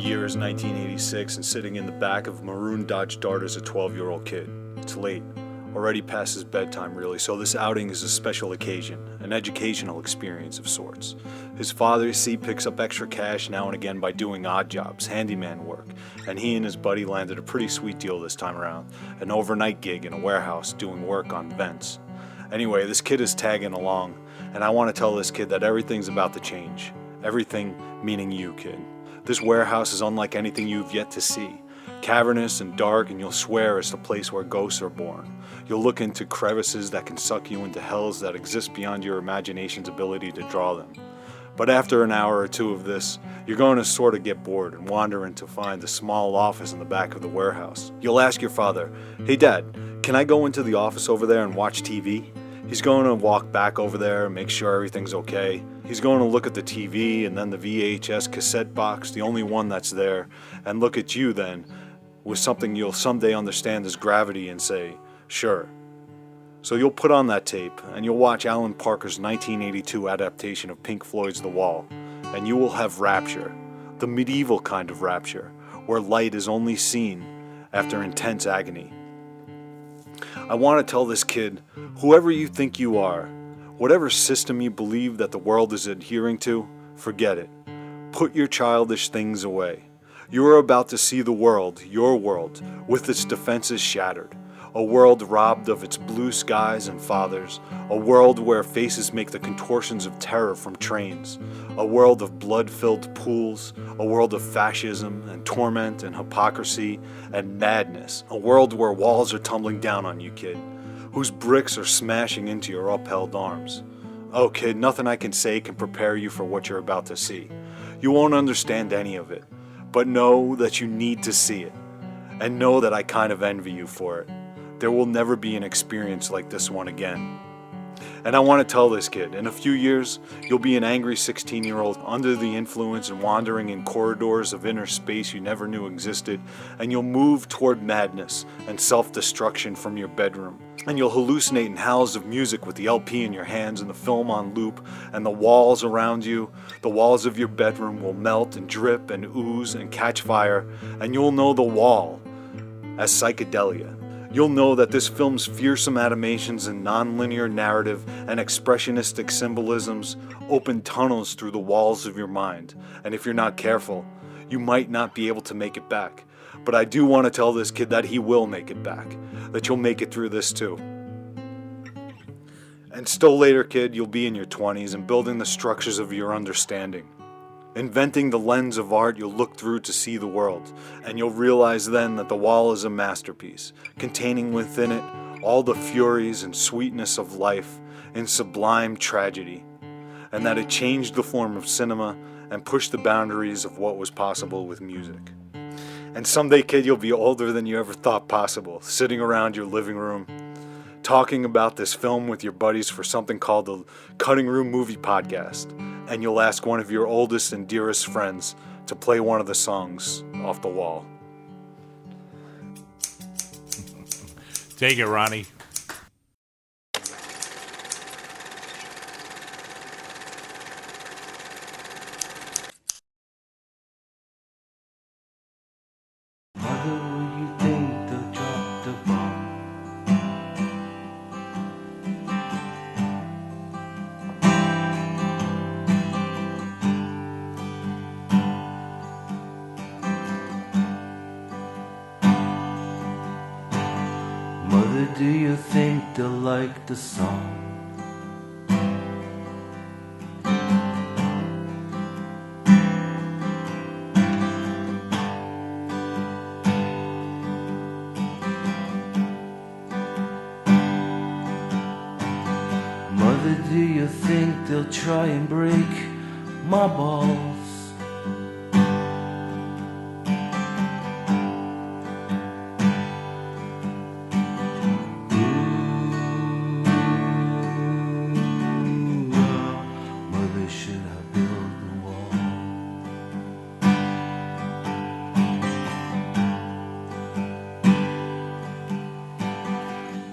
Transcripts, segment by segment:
year is 1986 and sitting in the back of a maroon Dodge Dart is a 12-year-old kid. It's late, already past his bedtime really, so this outing is a special occasion, an educational experience of sorts. His father, you see, picks up extra cash now and again by doing odd jobs, handyman work, and he and his buddy landed a pretty sweet deal this time around, an overnight gig in a warehouse doing work on vents. Anyway, this kid is tagging along, and I want to tell this kid that everything's about to change. Everything meaning you, kid. This warehouse is unlike anything you've yet to see. Cavernous and dark, and you'll swear it's the place where ghosts are born. You'll look into crevices that can suck you into hells that exist beyond your imagination's ability to draw them. But after an hour or two of this, you're going to sort of get bored and wander in to find a small office in the back of the warehouse. You'll ask your father, "Hey Dad, can I go into the office over there and watch TV?" He's going to walk back over there and make sure everything's okay. He's going to look at the TV and then the VHS cassette box, the only one that's there, and look at you then with something you'll someday understand as gravity and say, "Sure." So you'll put on that tape and you'll watch Alan Parker's 1982 adaptation of Pink Floyd's The Wall, and you will have rapture, the medieval kind of rapture, where light is only seen after intense agony. I want to tell this kid, whoever you think you are, whatever system you believe that the world is adhering to, forget it. Put your childish things away. You are about to see the world, your world, with its defenses shattered. A world robbed of its blue skies and fathers. A world where faces make the contortions of terror from trains. A world of blood-filled pools. A world of fascism and torment and hypocrisy and madness. A world where walls are tumbling down on you, kid, whose bricks are smashing into your upheld arms. Oh, kid, nothing I can say can prepare you for what you're about to see. You won't understand any of it, but know that you need to see it, and know that I kind of envy you for it. There will never be an experience like this one again. And I want to tell this kid, in a few years, you'll be an angry 16-year-old under the influence and wandering in corridors of inner space you never knew existed, and you'll move toward madness and self-destruction from your bedroom. And you'll hallucinate in howls of music with the LP in your hands and the film on loop, and the walls around you, the walls of your bedroom will melt and drip and ooze and catch fire, and you'll know the wall as psychedelia. You'll know that this film's fearsome animations and non-linear narrative and expressionistic symbolisms open tunnels through the walls of your mind, and if you're not careful, you might not be able to make it back. But I do want to tell this kid that he will make it back, that you'll make it through this too. And still later, kid, you'll be in your 20s and building the structures of your understanding. Inventing the lens of art you'll look through to see the world, and you'll realize then that the wall is a masterpiece, containing within it all the furies and sweetness of life in sublime tragedy, and that it changed the form of cinema and pushed the boundaries of what was possible with music. And someday, kid, you'll be older than you ever thought possible, sitting around your living room, talking about this film with your buddies for something called the Cutting Room Movie Podcast, and you'll ask one of your oldest and dearest friends to play one of the songs off the wall. Take it, Ronnie. Mother, will you think they'll drop the bomb? Mother, do you think they'll like the song? Mother, do you think they'll try and break my balls? Mother, should I build the wall?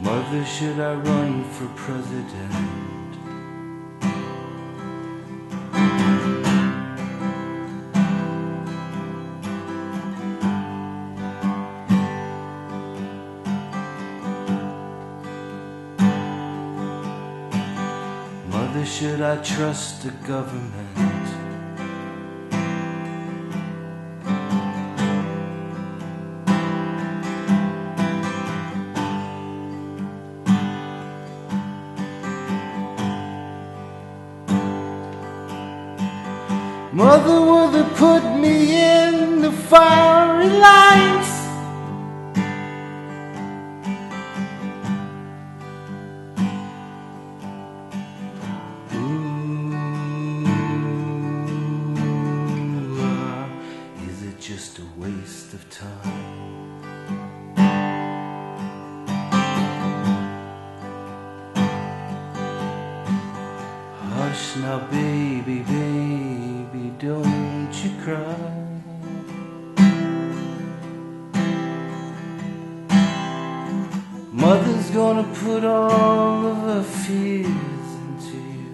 Mother, should I run for president? Mother, should I trust the government? Mother, will they put me in the fiery lines? Is it just a waste of time? Hush now, baby, baby, don't you cry. Mother's gonna put all of her fears into you.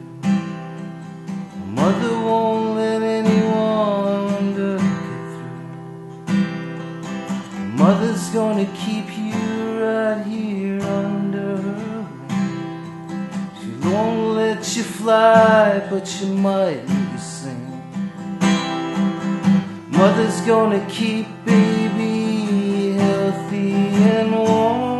Mother won't let anyone look it through. Mother's gonna keep you right here under her wing. She won't let you fly, but she might let you sing. Mother's gonna keep baby healthy and warm.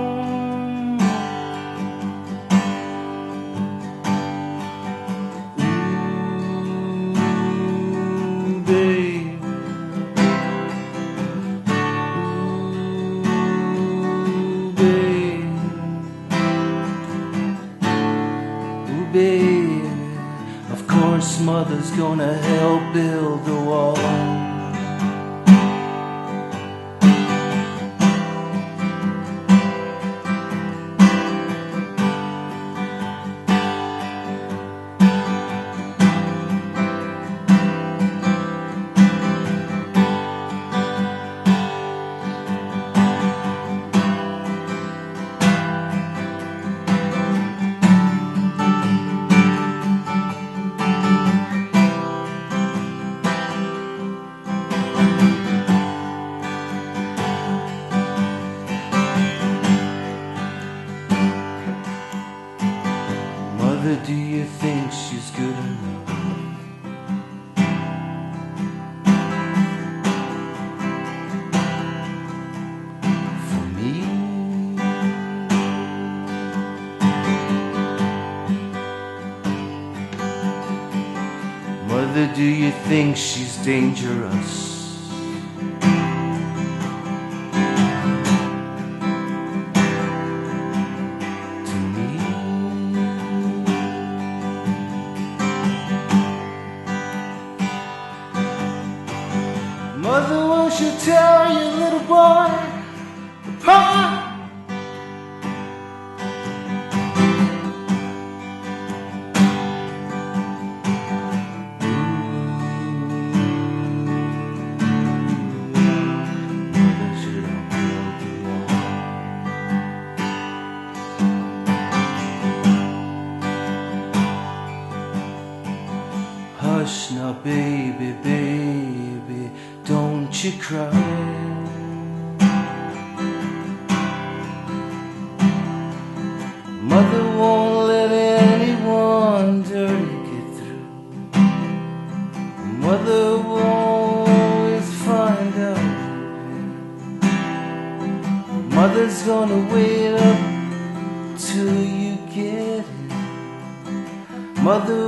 Of course, mother's gonna help build the wall. Mother, do you think she's good enough for me? Mother, do you think she's dangerous? Mother, won't you tell your little boy apart? Mother, should I build the wall? Hush now, baby, baby, don't you cry. Mother won't let anyone dirty get through. Mother will always find out. Mother's gonna wait up till you get it. Mother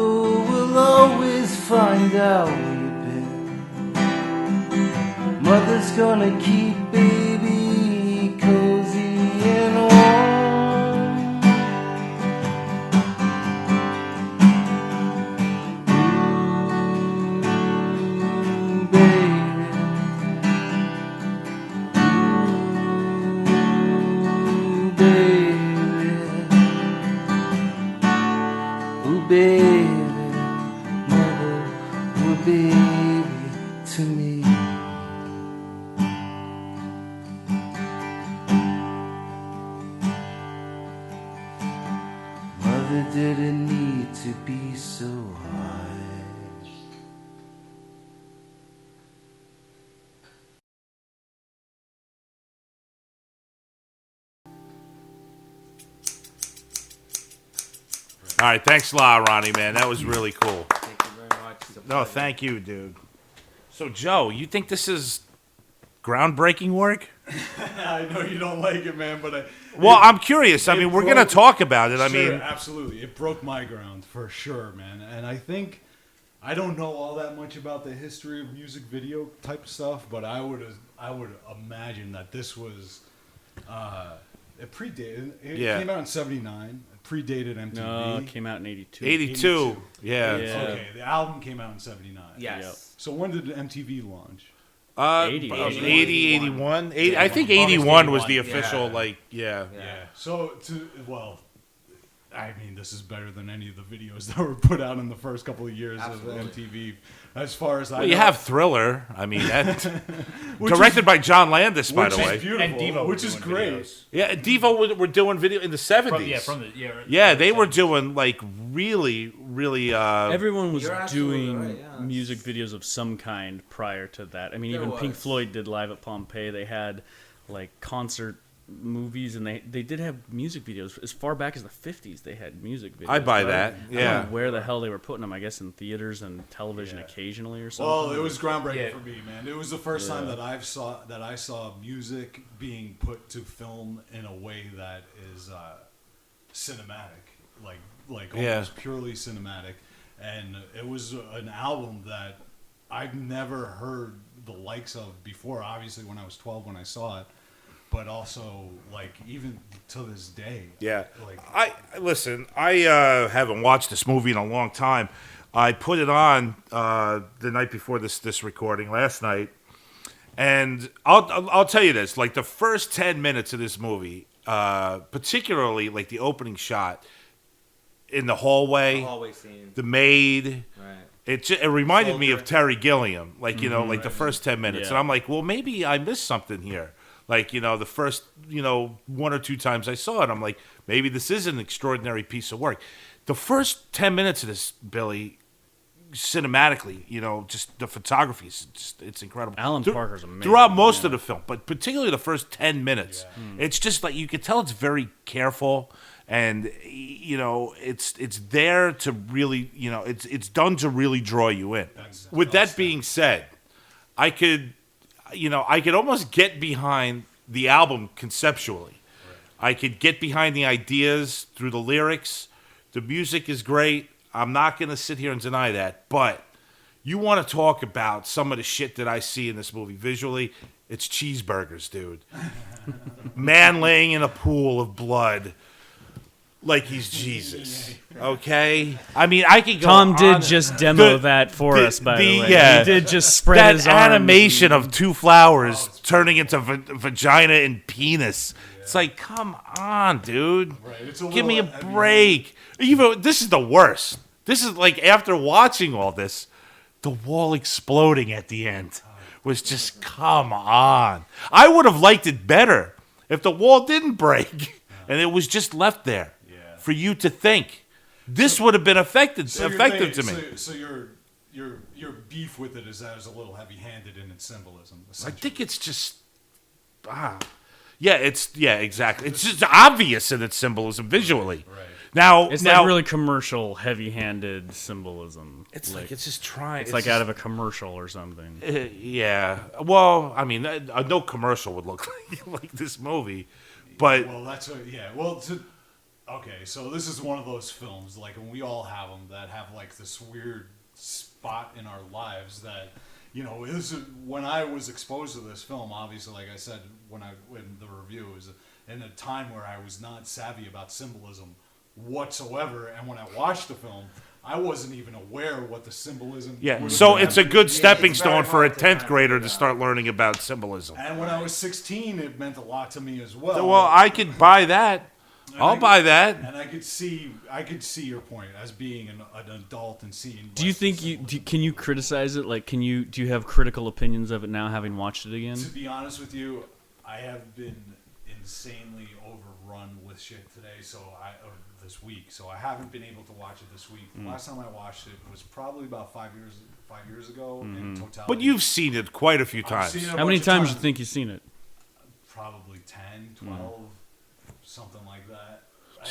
will always find out where you've been. Mother's gonna keep baby cozy and warm. Ooh, baby. Ooh, baby. Ooh, baby. Mother, ooh, baby, to me. Mother didn't need to be so high. All right, thanks a lot, Ronnie, man. That was really cool. Thank you very much. It's a No, pleasure. thank you, dude. So, Joe, you think this is groundbreaking work? I know you don't like it, man, but Well, I'm curious. I it mean, we're broke- going to talk about it. I Sure, mean, absolutely, it broke my ground for sure, man. And I think I don't know all that much about the history of music video type stuff, but I would imagine that this was it predated. It Yeah. came out in '79. It predated MTV. No, it came out in 82. 82. Yeah. Yeah. Okay, the album came out in '79. Yes. So when did MTV launch? 80, 80, 81. 80, I think August 81 was the 81, official, yeah. like, yeah. Yeah. So I mean, this is better than any of the videos that were put out in the first couple of years Absolutely. of MTV. As far as I Well, know. you have Thriller. I mean, that Which directed by John Landis, by which the is way. beautiful, And Devo which were is doing great. videos. Yeah, Devo were doing video in the 70s. Yeah, they were doing, like, really, really... Everyone was You're absolutely doing right, yeah. music videos of some kind prior to that. I mean, There even Pink was. Floyd did Live at Pompeii. They had like concert movies, and they did have music videos as far back as the 50s. They had music videos. I buy right? that, I don't yeah. know where the hell they were putting them. I guess in theaters and television occasionally or something. Well, it was groundbreaking Yeah. for me, man. It was the first time that I saw music being put to film in a way that is cinematic, like Yeah. almost purely cinematic. And it was an album that I've never heard the likes of before. Obviously, when I was 12 when I saw it, but also like even to this day. Yeah. Like I haven't watched this movie in a long time. I put it on the night before this recording last night, and I'll tell you this: like the first 10 minutes of this movie, particularly like the opening shot in the hallway, Hallway scene. the maid. Right. It reminded me of Soldier. Terry Gilliam, like like the first 10 minutes, Yeah. and I'm like, well, maybe I missed something here. Like the first 1 or 2 times I saw it, I'm like, maybe this is an extraordinary piece of work. The first 10 minutes of this, Billy, cinematically, just the photography is it's incredible. Alan Parker's amazing, throughout most yeah. of the film, but particularly the first 10 minutes. It's just like you could tell it's very careful. And it's there to really, it's done to really draw you in. With that being said, I could almost get behind the album conceptually. I could get behind the ideas through the lyrics. The music is great. I'm not going to sit here and deny that. But you want to talk about some of the shit that I see in this movie visually, it's cheeseburgers, dude. Man laying in a pool of blood. Like he's Jesus, okay? I mean, I could go Tom on did just demo the- that for the- us, by the- the way. yeah. He did just spread that his arms animation and- of 2 flowers turning into vagina and penis. It's like, come on, dude. Right, it's a Give me a little heavy. break. Even this is the worst. This is like after watching all this, the wall exploding at the end was just come on. I would have liked it better if the wall didn't break and it was just left there for you to think. This would have been effective you're to me. saying- So your beef with it is that it's a little heavy-handed in its symbolism. I essentially. think it's just exactly. It's just obvious in its symbolism visually. Right. Now, It's now like really commercial, heavy-handed symbolism. it's like it's just trying. It's like out of a commercial or something. yeah. Well, I mean, no commercial would look like this movie, but Well, that's what. Yeah. Well, okay. So this is one of those films, like, and we all have them that have like this weird spot in our lives that, when I was exposed to this film, obviously, like I said, when the review was in a time where I was not savvy about symbolism whatsoever, and when I watched the film, I wasn't even aware what the symbolism. yeah. would So have it's a been. good stepping it's very stone for a hard to 10th kind of grader figure to out. start learning about symbolism. And when I was 16, it meant a lot to me as well. Well, I could buy that. I'll buy that. And I could see your point as being an adult and seeing. Do you think can you criticize it? Like, do you have critical opinions of it now, having watched it again? To be honest with you, I have been insanely overrun with shit today. Or this week, so I haven't been able to watch it this week. The last time I watched it was probably about 5 years ago in totality. But you've seen it quite a few I've times. seen it a How many bunch of times do you think you've seen it? Probably 10, 12, something like that.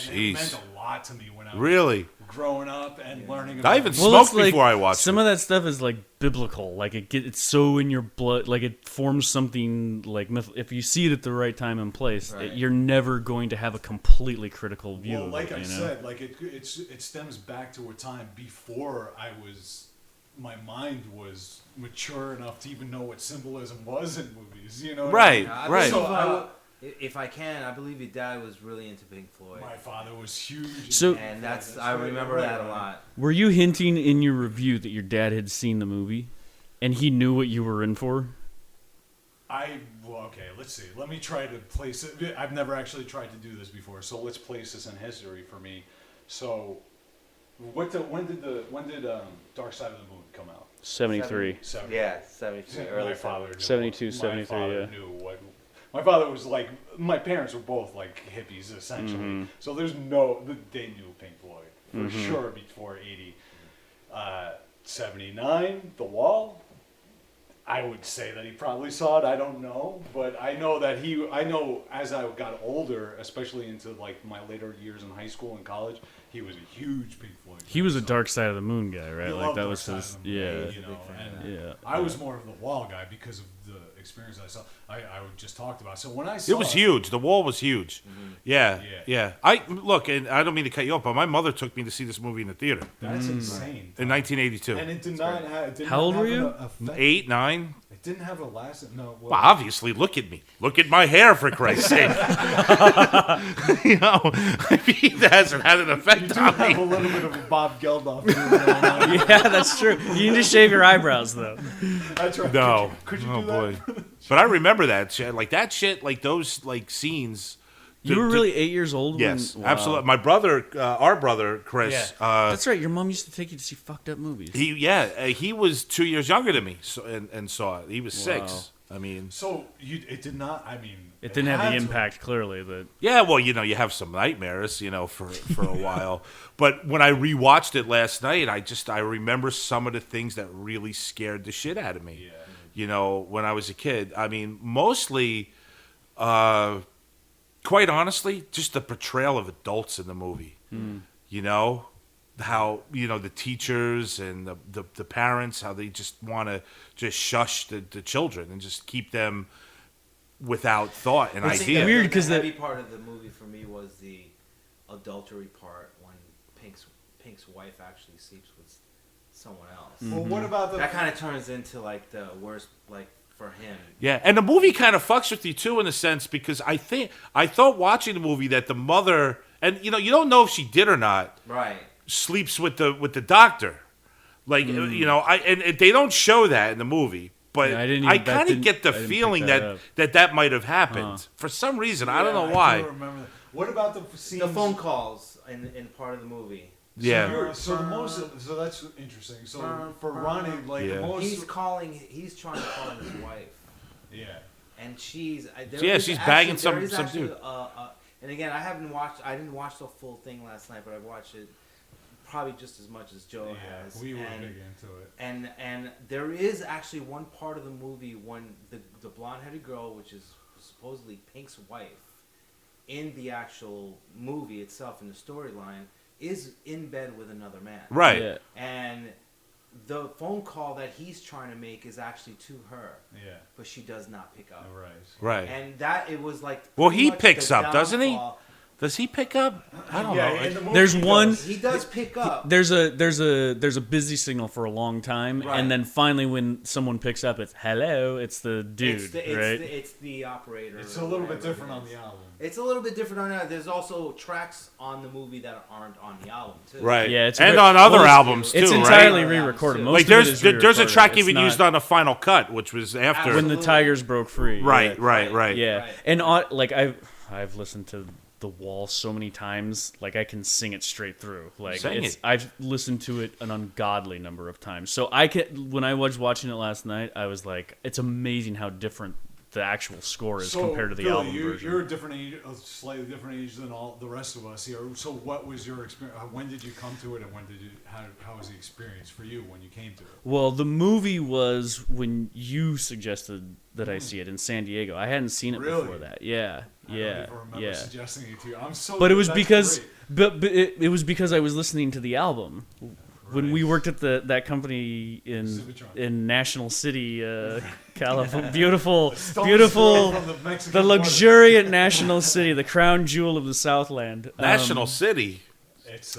And Jeez. it meant a lot to me when I was Really? growing up and learning I about even Well, smoked it's like before I watched some it. of that stuff is like biblical. Like it's so in your blood. Like it forms something like if you see it at the right time and place, Right. you're never going to have a completely critical view. Well, of like it, I you know? said, like it stems back to a time before my mind was mature enough to even know what symbolism was in movies. You know, what I Right, mean? I right. believe, So if I can, I believe your dad was really into Pink Floyd, my father was huge. So- and that's Yeah, I right, remember right, that a right. lot. Were you hinting in your review that your dad had seen the movie, and he knew what you were in for? Okay, let's see. Let me try to place it. I've never actually tried to do this before, so let's place this in history for me. So, when did Dark Side of the Moon come out? 73. 70. Yeah, 73, My early father knew 72, my 73, father yeah. knew what. My father was like. My parents were both like hippies essentially. Mm-hmm. So they knew Pink Floyd for sure before 80. 79, The Wall. I would say that he probably saw it. I don't know, but I know that I know as I got older, especially into like my later years in high school and college, he was a huge Pink Floyd fan. He was a So Dark Side of the Moon guy, right? he Like loved that Dark was Side his. of the Moon, Yeah. you know, and Yeah. I was more of the Wall guy because of the experience I saw. I just talked about. So when I It saw was huge. The Wall was huge. Yeah, Yeah. yeah. I look, and I don't mean to cut you off, but my mother took me to see this movie in the theater that's insane. in 1982. And it did not have. It did How not old have were you? an effect. 8, 9. It didn't have a last. No. Well, obviously, look at me. Look at my hair, for Christ's sake. You know, I mean, that hasn't had an You effect do on have a me. little bit of a Bob Geldof feel going on. Yeah, that's true. You need to shave your eyebrows, though. That's right. No. Could you Oh, do that? boy. But I remember that shit. Like, that shit, like, those, like, scenes. You were really 8 years old. Yes, when, absolutely. My brother, our brother, Chris, That's right. Your mom used to take you to see fucked up movies. he was 2 years younger than me, so, and saw it. He was Wow. 6. I mean, So it did not. I mean, it didn't have had the to. impact, clearly. That yeah, well, you know, you have some nightmares, you know, for a while. But when I rewatched it last night, I remember some of the things that really scared the shit out of me. Yeah. You know, when I was a kid. I mean, mostly, quite honestly, just the portrayal of adults in the movie. You know, how, you know, the teachers and the parents, how they just want to just shush the children and just keep them without thought and I think idea. that Weird, the 'cause heavy part of the movie for me was the adultery part when Pink's wife actually sleeps with someone else. Well, what about the? That kind of turns into like the worst, like for him. Yeah, and the movie kind of fucks with you too in a sense because I thought watching the movie that the mother, and you know, you don't know if she did or not, Right. sleeps with the doctor. Like you know, and they don't show that in the movie, but Yeah, I didn't I even- that kind of didn't- get the I didn't pick feeling that that might have happened for some reason. I don't know I why. do remember that. What about the scenes? The phone calls in part of the movie. Yeah, So the most. So that's interesting. So for Ronnie, like Yeah. the most. He's trying to call his wife, Yeah. and she's Yeah, she's bagging some dude. And again, I didn't watch the full thing last night, but I watched it probably just as much as Joe Yeah, has. we were and, big into it. And there is actually one part of the movie when the blonde-headed girl, which is supposedly Pink's wife, in the actual movie itself, in the storyline, is in bed with another man. right. yeah. And the phone call that he's trying to make is actually to her, Yeah. but she does not pick up. Right. Right. And that it was like. Well, pretty he much picks the up, doesn't he? downfall. Does he pick up? I don't know. in the movie There's he one- does. He does pick up. There's a busy signal for a long time, Right. and then finally when someone picks up, it's hello. It's the dude, right? It's the operator. It's or a little bit whatever different it on is. the album. It's a little bit different on that. There's also tracks on the movie that aren't on the album too. Right. Yeah, it's and very- on other most- albums too, It's right? entirely Right? re-recorded. Most Like of it there's is there's a re-recorded. track It's even not- used on the final cut, which was after. when the Tigers broke free. Right, yeah. right. Yeah, Right. and like I've listened to The Wall so many times, like I can sing it straight through. Like Sing it's it. I've listened to it an ungodly number of times. So when I was watching it last night, I was like, it's amazing how different the actual score is So, compared to the Billy, album version. You're a different age, a slightly different age than all the rest of us here. So, what was your experience? When did you come to it, and when did you? How was the experience for you when you came to it? Well, the movie was when you suggested that I see it in San Diego. I hadn't seen it Really? before that. Yeah, I yeah, don't even remember yeah. suggesting it to you. I'm so. But it was that's because, great. but it was because I was listening to the album. When Right. we worked at that company Civitron. in National City, California, beautiful, Stone's beautiful, throw from the Mexican the border. luxuriant National City, the crown jewel of the Southland. National City. It's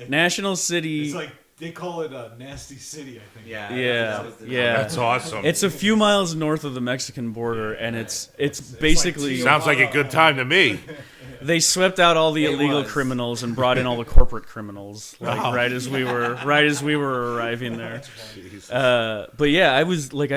National City. It's like they call it a nasty city. I think. Yeah. Yeah, that was the- yeah. That's awesome. It's a few miles north of the Mexican border, and it's basically Sounds like a good time to me. they swept out all the It illegal was. criminals and brought in all the corporate criminals, like Oh. right as we were arriving there. But yeah, I was like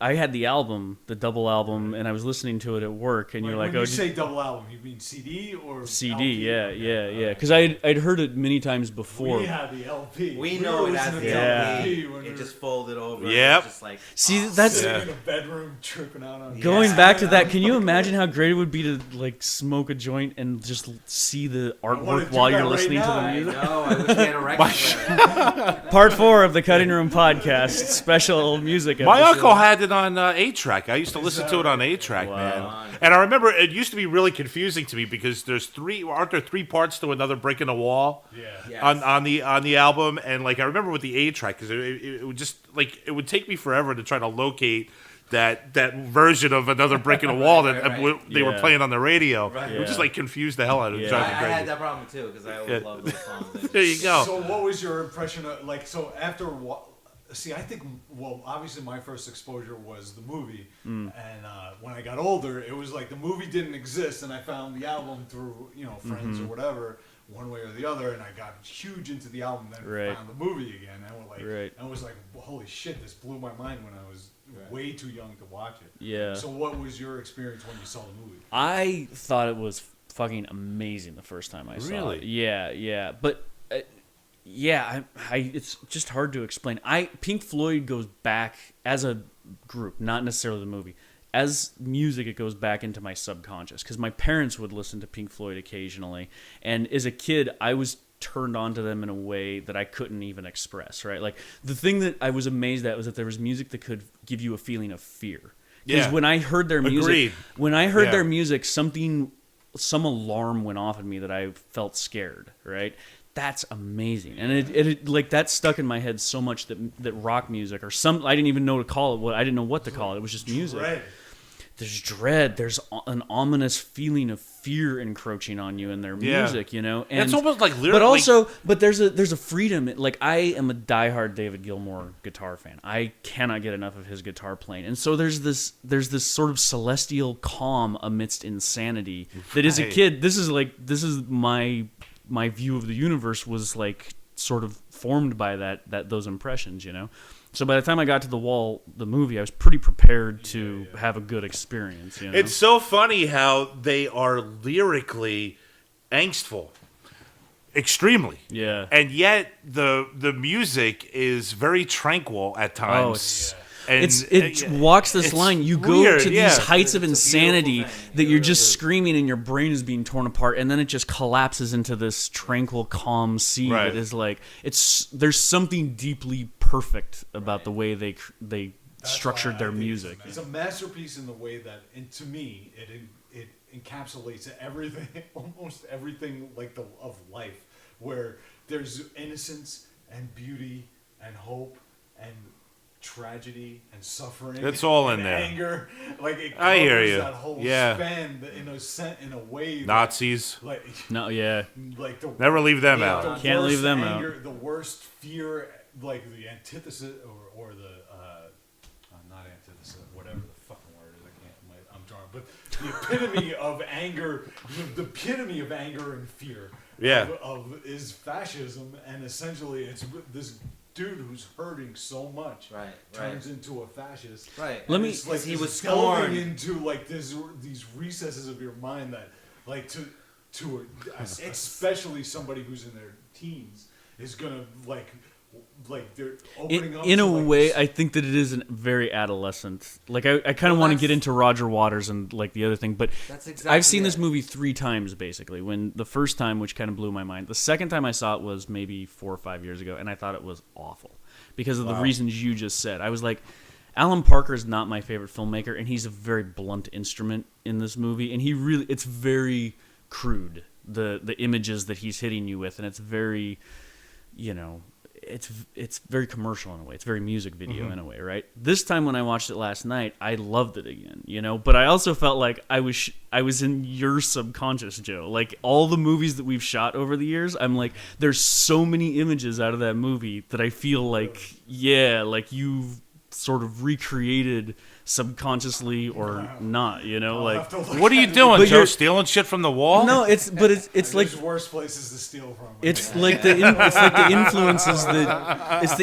I had the album, the double album, and I was listening to it at work, and you're like, when oh, you say double album, you mean CD or CD, LP? yeah, Okay, yeah, yeah, alright. because I'd heard it many times before. We had the LP. We were know it as listening the to Yeah. LP. when we It were just folded over. Yep. Just like See, that's sitting in the bedroom tripping out on. going Yeah. back to that. Can you imagine how great it would be to like smoke a joint and just see the wanna artwork do while that you're right listening to now. the I music? know. I wish we had a record player. Part 4 of the Cutting Room Podcast, special music. My episode. uncle had it on 8-track. I used to listen to it on 8-track, Wow. man. And I remember it used to be really confusing to me because aren't there three parts to Another Brick in the Wall? Yeah. Yes. On the album, and like I remember with the 8-track because it would just like it would take me forever to try to locate that version of Another Brick in the Wall that right. they were Yeah. playing on the radio. Right. It would just Yeah. like confuse the hell out of me. Yeah. Drive I me had crazy. that problem too because I always Yeah. loved those songs. There you go. So what was your impression of like so after see I think well obviously my first exposure was the movie and when I got older it was like the movie didn't exist and I found the album through friends or whatever one way or the other and I got huge into the album then Right. found the movie again and Right. I was like holy shit this blew my mind when I was way too young to watch it. Yeah. So what was your experience when you saw the movie? I thought it was fucking amazing the first time I saw Really? it. Yeah, yeah. But yeah, it's just hard to explain. Pink Floyd goes back as a group, not necessarily the movie. As music, it goes back into my subconscious because my parents would listen to Pink Floyd occasionally, and as a kid, I was turned on to them in a way that I couldn't even express. Right, like the thing that I was amazed at was that there was music that could give you a feeling of fear. Because Yeah. when I heard their music, Agreed. Yeah. their music, some alarm went off in me that I felt scared. Right. That's amazing, and it like that stuck in my head so much that rock music or I didn't even know to call it. I didn't know what to call it. It was just music. Dread. There's dread. There's an ominous feeling of fear encroaching on you in their Yeah. music. And It's almost like but also, but there's a freedom. Like I am a diehard David Gilmour guitar fan. I cannot get enough of his guitar playing, and so there's this sort of celestial calm amidst insanity that as a Right. kid, this is my view of the universe was like sort of formed by those impressions, So by the time I got to the movie, I was pretty prepared to have a good experience. It's so funny how they are lyrically angstful, extremely. Yeah. And yet the music is very tranquil at times. Oh, it's And it walks this it's line. You go weird, to yeah. these heights of It's a beautiful insanity thing. that you're just screaming and your brain is being torn apart, and then it just collapses into this tranquil, calm sea Right. that is like there's something deeply perfect about the way they That's structured why I their think music. It's a masterpiece in the way that, and to me, it encapsulates everything, almost everything of life, where there's innocence and beauty and hope and tragedy and suffering. It's all in and there. Anger, like it covers I hear you. that whole Yeah. span in a way. That, Nazis. like No, yeah. like the Never leave them yeah, out. the Can't worst leave them anger, The worst fear, like the antithesis or the not antithesis, whatever the fucking word is. I'm drawing, but the epitome of anger, the epitome of anger and fear. Yeah. Of is fascism, and essentially it's this dude who's hurting so much Right, turns into a fascist. Right. Let And me- it's like he this was delving scorned. into like these recesses of your mind that like to especially somebody who's in their teens is gonna like like they're opening up in to, a like, way, this- I think that it is very adolescent. Like I kind of want to get into Roger Waters and like the other thing, but That's exactly I've seen this it. movie 3 times basically. When the first time, which kind of blew my mind, the second time I saw it was maybe 4 or 5 years ago, and I thought it was awful because of the reasons you just said. I was like, Alan Parker is not my favorite filmmaker, and he's a very blunt instrument in this movie, and it's very crude, the images that he's hitting you with, and it's very, it's very commercial in a way. It's very music video in a way, right? This time when I watched it last night, I loved it again, but I also felt like I was in your subconscious, Joe. Like all the movies that we've shot over the years, I'm like, there's so many images out of that movie that I feel like, like you've sort of recreated subconsciously or not, like What are you doing, But Joe? you're- Stealing shit from the wall? no, it's like there's worse places to steal from. it's like the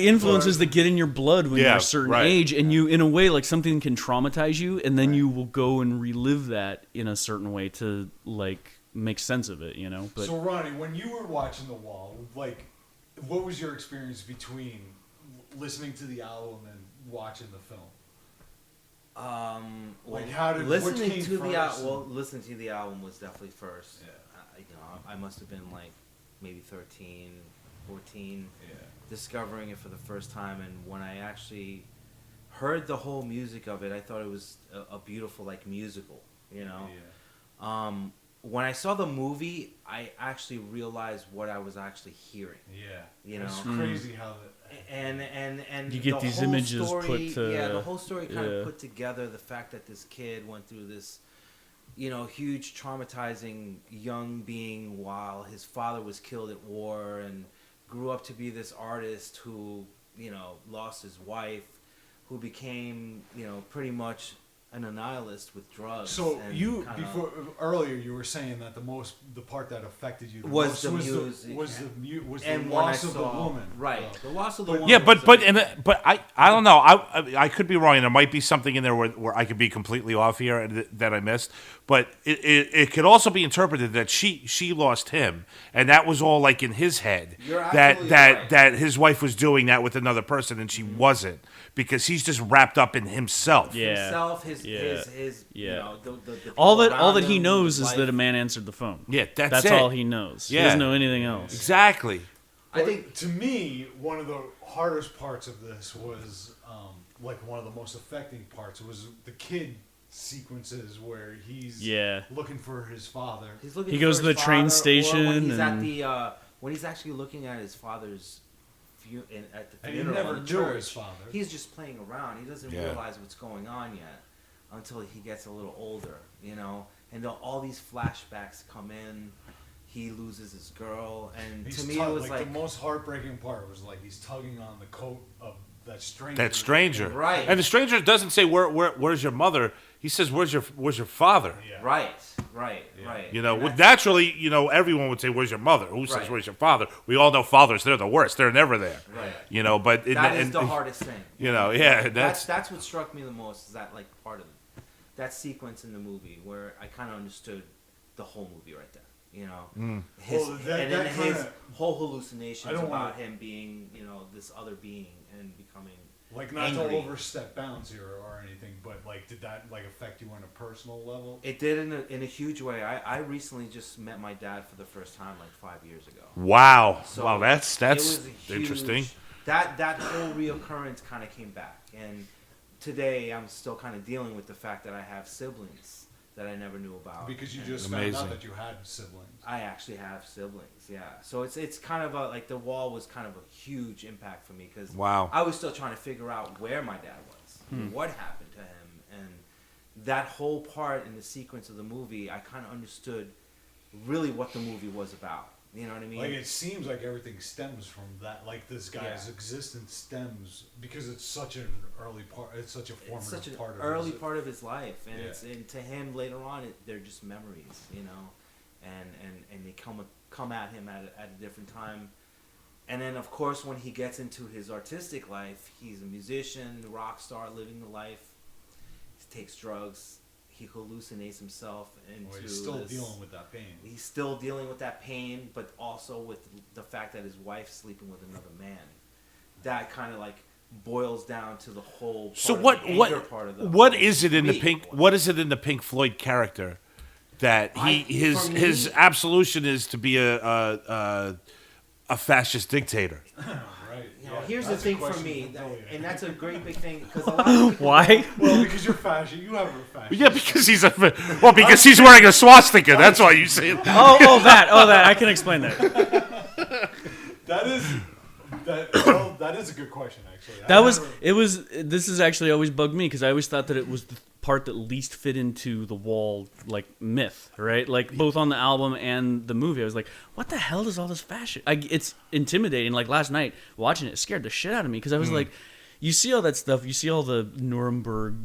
influences that get in your blood when you're Yeah, a certain right. age, and you, in a way, like something can traumatize you, and then you will go and relive that in a certain way to like make sense of it, But So Ronnie, when you were watching The Wall, like, what was your experience between listening to the album and watching the film? Like, how did listening what came to first? the album? Well, listening to the album was definitely first. Yeah. I must have been like maybe 13, 14, Yeah. discovering it for the first time. And when I actually heard the whole music of it, I thought it was a beautiful like musical. When I saw the movie, I actually realized what I was actually hearing. Yeah. It's crazy how that. And You get the these whole images story, put to- the whole story kind yeah. of put together. The fact that this kid went through this, huge traumatizing young being while his father was killed at war, and grew up to be this artist who lost his wife, who became pretty much an nihilist with drugs. So and you kinda- earlier you were saying that the part that affected you the Was most the was music, was the and when I loss of the saw- woman. right? The loss of the woman. Yeah, was but a big thing. I don't know. I could be wrong, and there might be something in there where I could be completely off here and that I missed. But it could also be interpreted that she lost him, and that was all like in his head. You're that absolutely that right. that his wife was doing that with another person, and she wasn't, because he's just wrapped up in himself. Yeah. Himself, his Yeah. the all people that around he him, knows his is life. that a man answered the phone. Yeah, that's That's it. all he knows. He Yeah. doesn't know anything else. Exactly. I think To me, one of the hardest parts of this was, like one of the most affecting parts was the kid sequences where he's Yeah. looking for his father. he's looking. He for goes his to the train father, or station when he's at and- the when he's actually looking at his father's at the And he funeral never in the knew church. his father. He's just playing around. He doesn't Yeah. realize what's going on yet until he gets a little older, And all these flashbacks come in. He loses his girl, and He's to me it was like the most heartbreaking part was like he's tugging on the coat of that stranger. That stranger. Right. And the stranger doesn't say where's your mother. He says where's your father. Yeah. right. You know, And with that's- naturally, everyone would say, "Where's your mother?" Who says, Right. "Where's your father?" We all know fathers; they're the worst. They're never there. Right. But That is the hardest thing. Yeah, That's what struck me the most, is that like part of that sequence in the movie where I kind of understood the whole movie right there. His Well, that and then his kinda- whole hallucinations I don't about wanna- him being this other being and becoming Like, not angry. to overstep bounds here or anything, but like, did that like affect you on a personal level? It did in a huge way. I recently just met my dad for the first time like 5 years ago. wow, So wow, that's it was a huge- interesting. That whole reoccurrence kind of came back, and today I'm still kind of dealing with the fact that I have siblings that I never knew about. Because you And just found Amazing. out that you had siblings. I actually have siblings, yeah. So it's kind of like The Wall was kind of a huge impact for me, because Wow. I was still trying to figure out where my dad was, and what happened to him, and that whole part in the sequence of the movie, I kind of understood really what the movie was about. You know what I mean? Like, it seems like everything stems from that. Like, this guy's Yeah. existence stems because it's such an early part. It's such a formative It's such an part of early his, part of his life, and Yeah. and to him later on, they're just memories, and they come at him at a different time, and then of course when he gets into his artistic life, he's a musician, rock star, living the life. He takes drugs, he hallucinates himself into. Well, he's still this- dealing with that pain. He's still dealing with that pain, but also with the fact that his wife's sleeping with another man. that kind of like boils down to the whole. So part of the anger part of the what whole is it in the movie. Pink? What is it in the Pink Floyd character that For his me- absolution is to be a fascist dictator? Right. You know, yeah, here's the that's a thing for question me, for Billy. and that's a great big thing because a lot of people Why? Well, because you're fashion. You have a fashion. Yeah, because because he's wearing a swastika. That's why you say it. That. I can explain that. That is a good question, actually. This has actually always bugged me because I always thought that it was the part that least fit into the Wall like myth, right? Like both on the album and the movie, I was like, what the hell is all this fashion? It's intimidating. Like last night watching it scared the shit out of me because I was like, you see all that stuff, you see all the Nuremberg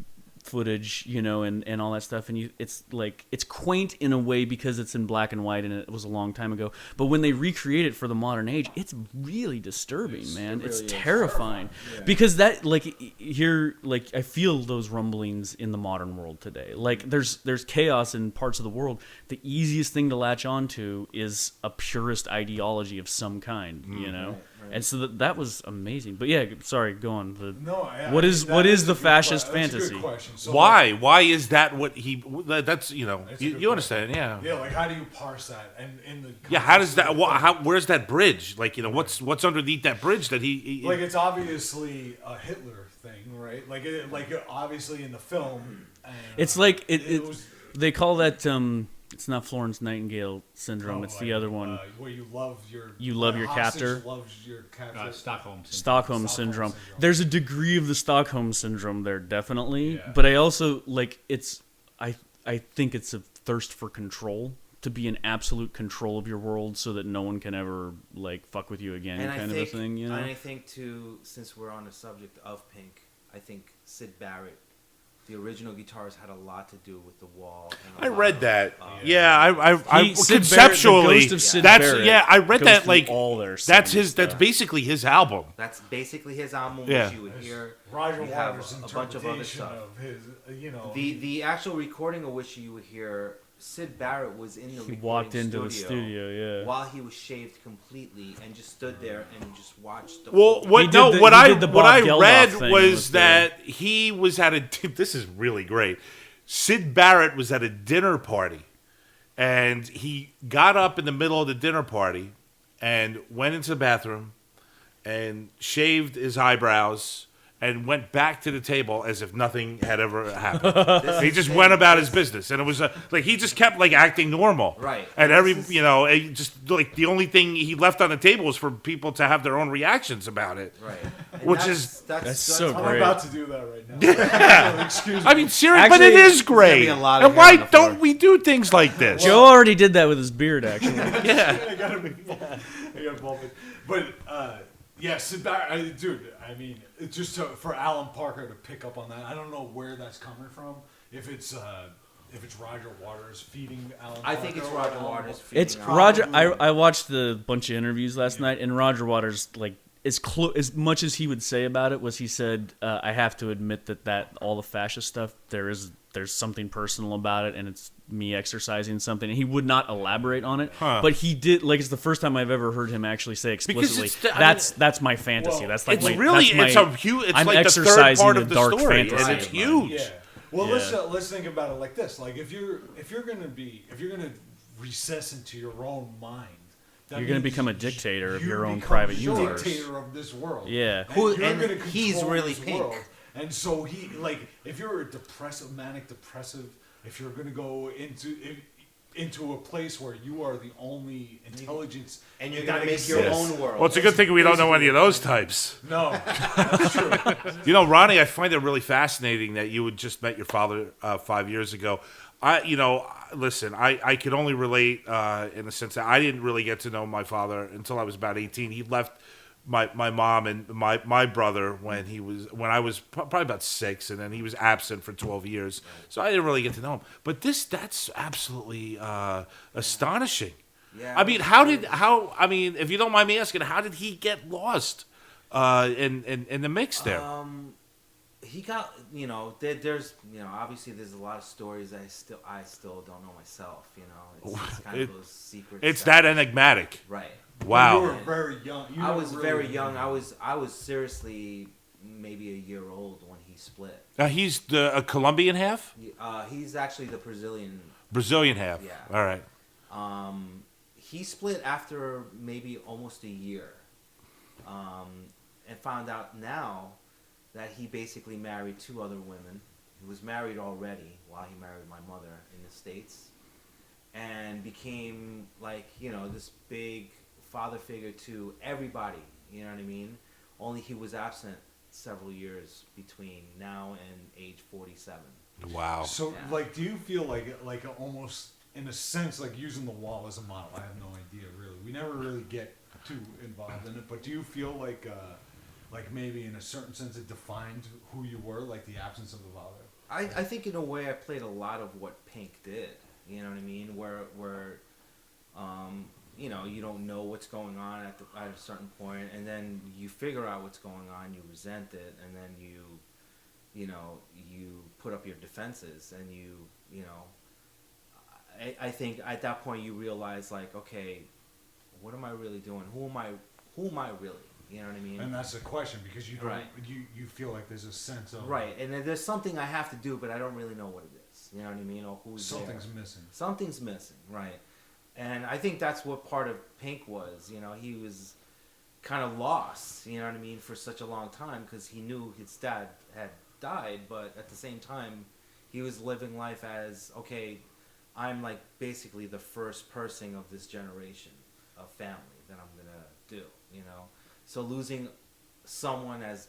footage, you know, and all that stuff, and it's like it's quaint in a way because it's in black and white and it was a long time ago. But when they recreate it for the modern age, it's really disturbing, man. It's terrifying because that like here, like I feel those rumblings in the modern world today. Like there's chaos in parts of the world. The easiest thing to latch onto is a purist ideology of some kind, you know. Right. And so that was amazing. But yeah, sorry, go on. What is the fascist fantasy? So Why? Why is that what he? That's you know. That's a You, good you understand? Yeah. Yeah, like how do you parse that? And in the Yeah. How does that? Where's that bridge? Like you know, what's underneath that bridge that he like it's obviously a Hitler thing, right? Like obviously in the film. It's like it was. they call that it's not Florence Nightingale syndrome. It's the other one. Where you love your your hostage captor. Loves your captor. Stockholm syndrome. There's a degree of the Stockholm syndrome there, definitely. Yeah. But I also like it's. I think it's a thirst for control, to be in absolute control of your world, so that no one can ever like fuck with you again, and kind I of think, a thing. You know. And I think too, since we're on the subject of Pink, I think Syd Barrett, the original guitarist, had a lot to do with the Wall. And I a lot read of, that. I Sid conceptually. Barrett, the ghost of Sid that's Barrett yeah. I read goes that through like all their that's 70s his. That's stuff. basically his album. That's basically his album, Yeah. which you would hear. Roger We have Waters' a bunch of other interpretation stuff. of his, you know. The actual recording of which you would hear, Syd Barrett was in the He recording walked into the studio, yeah. while he was shaved completely and just stood there and just watched the Well, whole- what He did no, the- what he I did the what Bob I Geldof read thing was with the- that he was at a. This is really great. Syd Barrett was at a dinner party, and he got up in the middle of the dinner party, and went into the bathroom, and shaved his eyebrows, and went back to the table as if nothing had ever happened. He just went about his business, and it was like he just kept like acting normal, Right. And This is- just like the only thing he left on the table was for people to have their own reactions about it. right. And Which That's so I'm great. about to do that right now. Excuse me. I mean, seriously, but it Actually, is great. be a lot of And hair why on the floor. don't we do things like this? Joe already did that with his beard, actually. Yeah. I gotta be. I gotta bump it. But yeah, Syd Barrett, dude. I mean, it's just for Alan Parker to pick up on that. I don't know where that's coming from. If it's Roger Waters feeding Alan. I think Parker it's or Roger Alan Waters. Parker. It's feeding Roger. off. I watched a bunch of interviews last night, and Roger Waters, like as much as he would say about it, was he said, "I have to admit that all the fascist stuff there's something personal about it, and it's me exercising something." And he would not elaborate on it, Huh. but he did. Like it's the first time I've ever heard him actually say explicitly, it's the- I "That's my fantasy. Well, that's like It's my, really that's my, it's a huge. It's I'm like the third exercising part the of the dark story, fantasy and it's of mine. huge. Yeah. Well, Yeah. let's think about it like this. Like if you're gonna recess into your own mind, that You're gonna means become a dictator of you your own become private the universe. Dictator of this world. Yeah. And Who- you're and gonna he's control really this pink. world. And so he like if you're a manic depressive, if you're gonna go into a place where you are the only intelligence And you're that gonna make your exists. own world. Well, it's a good thing we don't know any of those types. No, that's true. You know, Ronnie, I find it really fascinating that you had just met your father 5 years ago. Listen, I could only relate in the sense that I didn't really get to know my father until I was about 18. He left my mom and my brother when I was probably about 6, and then he was absent for 12 years. So I didn't really get to know him. But that's absolutely astonishing. Yeah, I mean, if you don't mind me asking, how did he get lost in the mix there? He got, there's, obviously there's a lot of stories that I still don't know myself, It's kind of those secrets. It's that enigmatic. Right. Wow. You were very young. You I were was really very young. I was seriously maybe a year old when he split. He's the Colombian half? He's actually the Brazilian. Brazilian half. Yeah. All right. He split after maybe almost a year, and found out now that he basically married 2 other women. He was married already while he married my mother in the States, and became like, this big father figure to everybody. You know what I mean? Only he was absent several years between now and age 47. Wow. So, Yeah. like, do you feel like almost in a sense like using the wall as a model? I have no idea really. We never really get too involved in it, but do you feel like maybe in a certain sense it defined who you were, like the absence of the father? I think in a way I played a lot of what Pink did. You know what I mean? Where you don't know what's going on at a certain point, and then you figure out what's going on, you resent it, and then you put up your defenses, and I think at that point you realize, like, okay, what am I really doing? Who am I really? You know what I mean? And that's the question, because you don't, Right. you feel like there's a sense of Right, and then there's something I have to do, but I don't really know what it is. You know what I mean? Or who's something's there. missing. Something's missing, right? And I think that's what part of Pink was. He was kind of lost. You know what I mean? For such a long time, because he knew his dad had died, but at the same time, he was living life as, okay, I'm like basically the first person of this generation of family that I'm gonna do. So losing someone as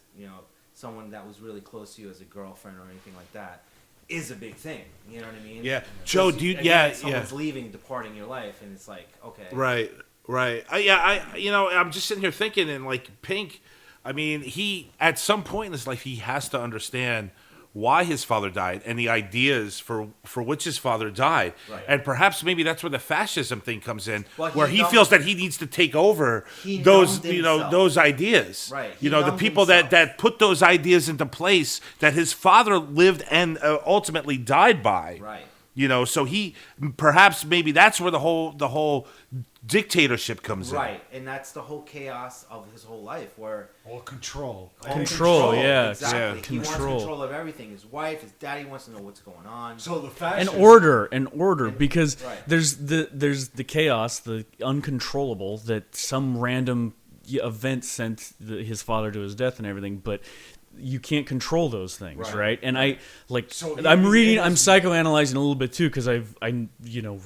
someone that was really close to you as a girlfriend or anything like that is a big thing. You know what I mean? Yeah. Joe, do you, Someone's leaving, departing your life, and it's like, okay. Right. I'm just sitting here thinking, and like Pink, I mean, he at some point in his life he has to understand why his father died and the ideas for which his father died. Right. And perhaps maybe that's where the fascism thing comes in, Well, where he feels that he needs to take over He those, numbed himself. those ideas. Right. He The numbed people himself. that put those ideas into place that his father lived and ultimately died by. Right. So he perhaps maybe that's where the whole dictatorship comes in. Right, and that's the whole chaos of his whole life, where Or control. Control, yeah, exactly. yeah, He wants control. control of everything. His wife, his daddy wants to know what's going on. So the An fashion. order, because Right. there's the chaos, the uncontrollable, that some random event sent his father to his death and everything, but you can't control those things, right? And I'm psychoanalyzing a little bit too, because